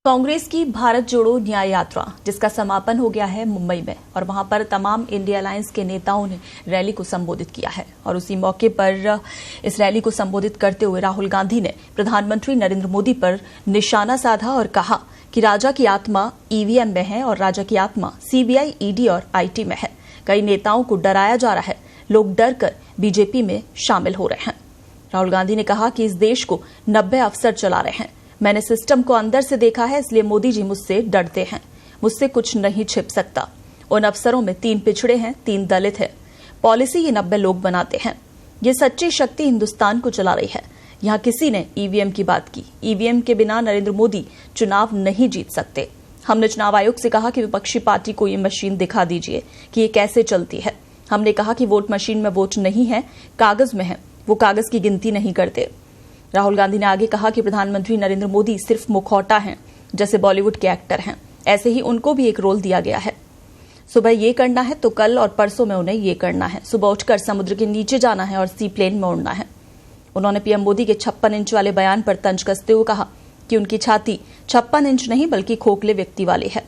कांग्रेस की भारत जोड़ो न्याय यात्रा जिसका समापन हो गया है मुंबई में और वहां पर तमाम इंडिया अलायंस के नेताओं ने रैली को संबोधित किया है और उसी मौके पर इस रैली को संबोधित करते हुए राहुल गांधी ने प्रधानमंत्री नरेंद्र मोदी पर निशाना साधा और कहा कि राजा की आत्मा ईवीएम में है और राजा की आत्मा सीबीआई, ईडी और आईटी में है। कई नेताओं को डराया जा रहा है, लोग डर कर बीजेपी में शामिल हो रहे हैं। राहुल गांधी ने कहा कि इस देश को 90 अफसर चला रहे हैं। मैंने सिस्टम को अंदर से देखा है, इसलिए मोदी जी मुझसे डरते हैं। मुझसे कुछ नहीं छिप सकता। उन अफसरों में 3 पिछड़े हैं, 3 दलित हैं। पॉलिसी ये 90 लोग बनाते हैं। ये सच्ची शक्ति हिंदुस्तान को चला रही है। यहाँ किसी ने ईवीएम की बात की। ईवीएम के बिना नरेंद्र मोदी चुनाव नहीं जीत सकते। हमने चुनाव आयोग से कहा कि विपक्षी पार्टी को ये मशीन दिखा दीजिए कि ये कैसे चलती है। हमने कहा कि वोट मशीन में वोट नहीं है, कागज में है। वो कागज की गिनती नहीं करते। राहुल गांधी ने आगे कहा कि प्रधानमंत्री नरेंद्र मोदी सिर्फ मुखौटा हैं, जैसे बॉलीवुड के एक्टर हैं, ऐसे ही उनको भी एक रोल दिया गया है। सुबह ये करना है तो कल और परसों में उन्हें ये करना है। सुबह उठकर समुद्र के नीचे जाना है और सी प्लेन में उड़ना है। उन्होंने पीएम मोदी के 56 इंच वाले बयान पर तंज कसते हुए कहा कि उनकी छाती 56 इंच नहीं बल्कि खोखले व्यक्ति वाली है।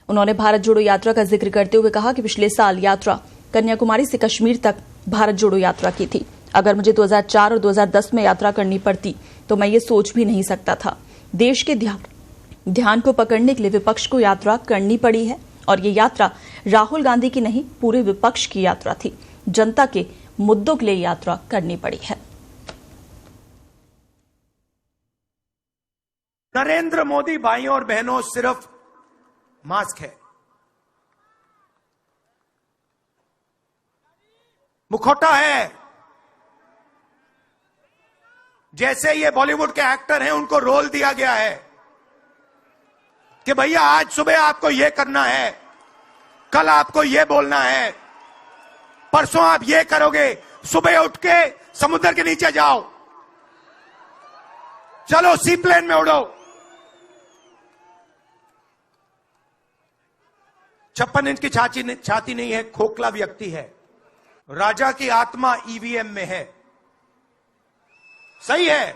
उन्होंने भारत जोड़ो यात्रा का जिक्र करते हुए कहा कि पिछले साल यात्रा कन्याकुमारी से कश्मीर तक भारत जोड़ो यात्रा की थी। अगर मुझे 2004 और 2010 में यात्रा करनी पड़ती तो मैं ये सोच भी नहीं सकता था। देश के ध्यान को पकड़ने के लिए विपक्ष को यात्रा करनी पड़ी है और ये यात्रा राहुल गांधी की नहीं, पूरे विपक्ष की यात्रा थी। जनता के मुद्दों के लिए यात्रा करनी पड़ी है। नरेंद्र मोदी भाइयों और बहनों सिर्फ मास्क है, मुखौटा है। जैसे ये बॉलीवुड के एक्टर हैं, उनको रोल दिया गया है कि भैया आज सुबह आपको ये करना है, कल आपको ये बोलना है, परसों आप ये करोगे। सुबह उठ के समुद्र के नीचे जाओ, चलो सी प्लेन में उड़ो। 56 इंच की छाती नहीं है, खोखला व्यक्ति है। राजा की आत्मा ईवीएम में है। सही है,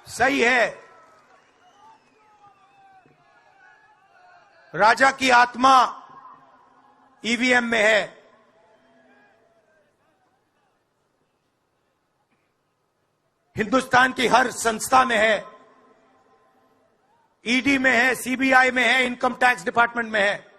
सही है। राजा की आत्मा ईवीएम में है। हिंदुस्तान की हर संस्था में है, ईडी में है, सीबीआई में है, इनकम टैक्स डिपार्टमेंट में है।